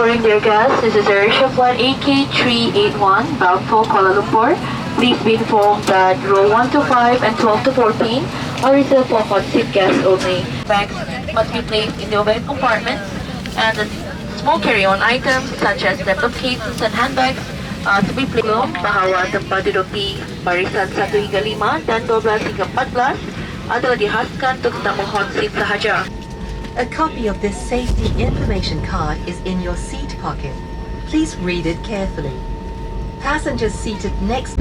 morning, dear guests. This is Airship 1AK381 bound for Kuala Lumpur. Please be informed that row 1 to 5 and 12 to 14 are reserved for hot seat guests only. Bags must be placed in the overhead compartments, and the small carry-on items such as laptop cases and handbags to be placed bahawa tempat duduk di barisan 1 hingga 5 dan 12 hingga 14 adalah dihaskan untuk tetamu hot seat sahaja. A copy of this safety information card is in your seat pocket. Please read it carefully. Passengers seated next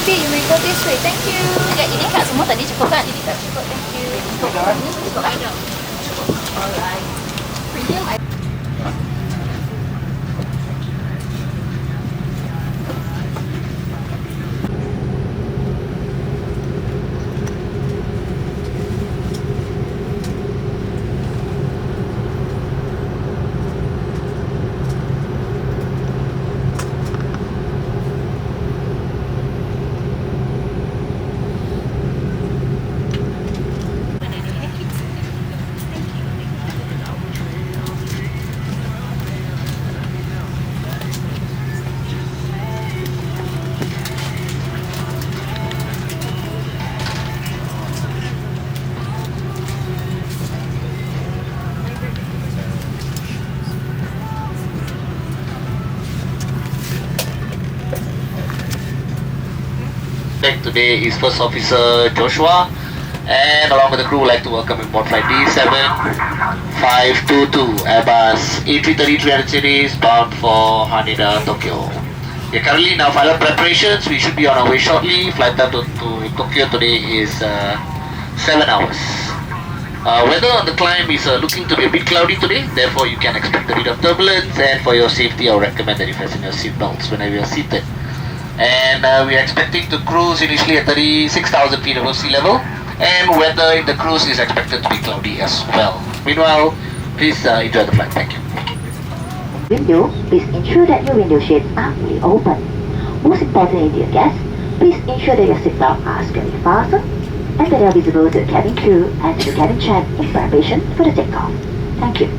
happy, you may go this way. Thank you. Okay, ini kak semua tadi cukup kan? Ini tak cukup. Thank you. Ini cukup. I know. Alright. Premium. Today is First Officer Joshua, and along with the crew, would like to welcome him on flight D7522 Airbus A330-300 series bound for Haneda, Tokyo. We are currently in our final preparations. We should be on our way shortly. Flight time to Tokyo today is 7 hours. Weather on the climb is looking to be a bit cloudy today, therefore you can expect a bit of turbulence, and for your safety I would recommend that you fasten your seat belts whenever you are seated. And we are expecting to cruise initially at 36,000 feet above sea level, and weather in the cruise is expected to be cloudy as well. Meanwhile, please enjoy the flight. Thank you. Window, please ensure that your window shades are fully open. Most importantly, dear guests, please ensure that your seatbelts are securely fastened and that they are visible to the cabin crew and to the cabin champ in preparation for the takeoff. Thank you.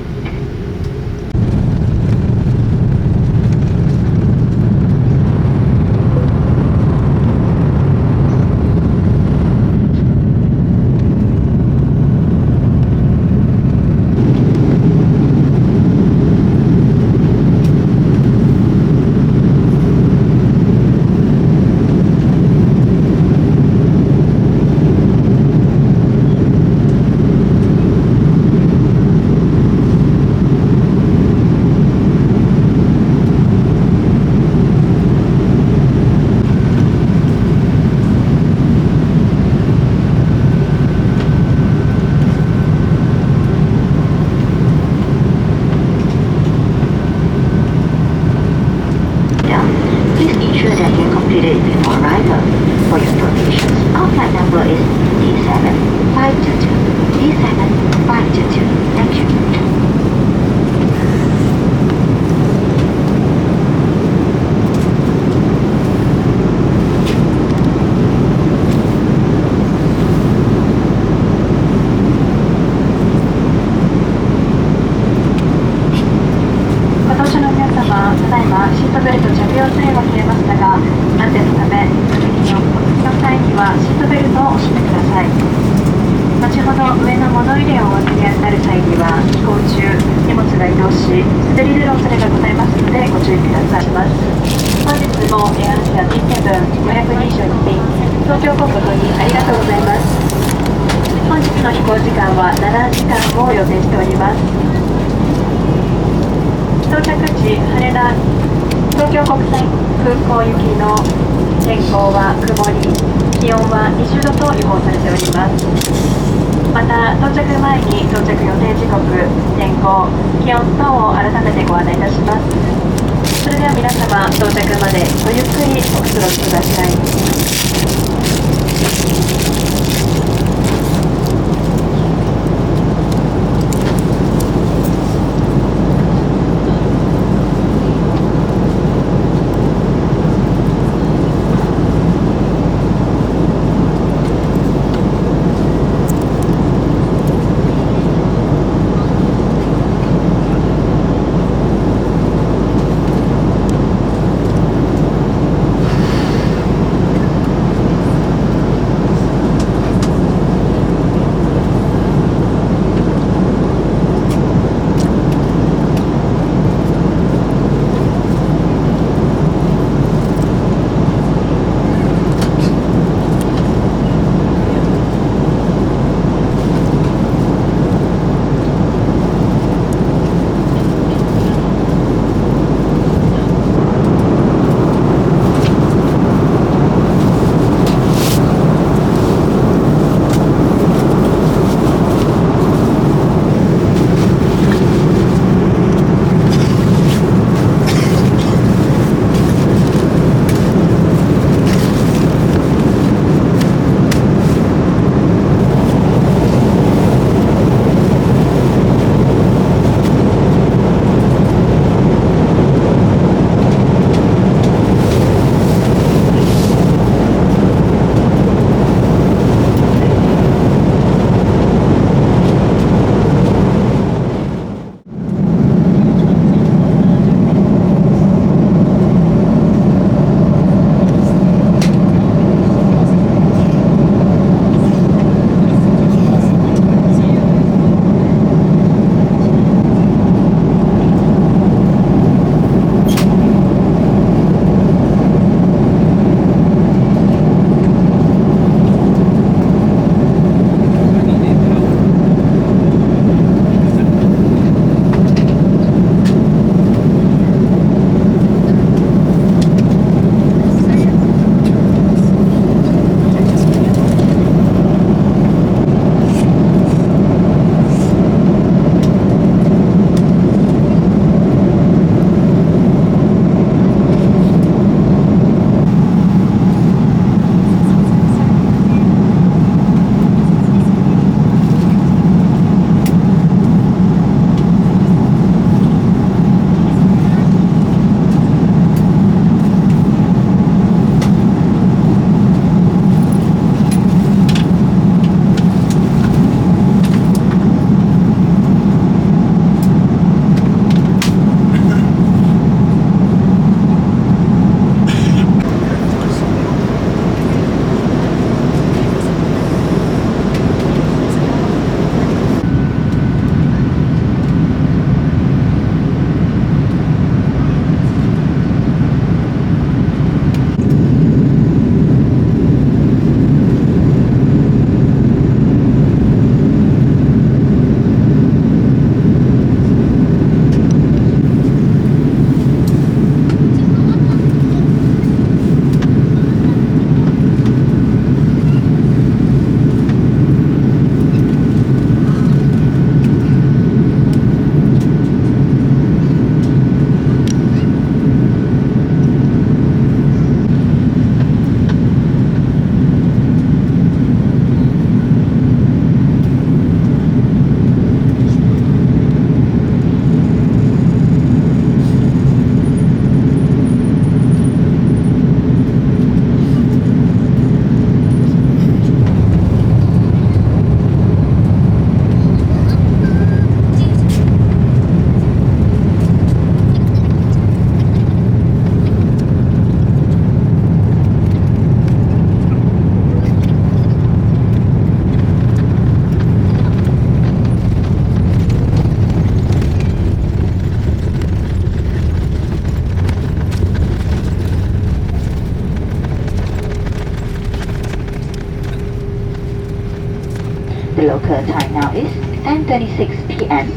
The local time now is 10:26 p.m.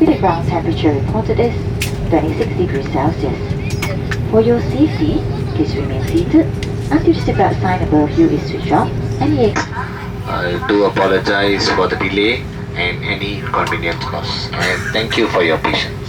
with the ground temperature reported is 26 degrees Celsius. For your safety, please remain seated until the seatbelt sign above you is switched off and the I do apologize for the delay and any inconvenience caused, and thank you for your patience.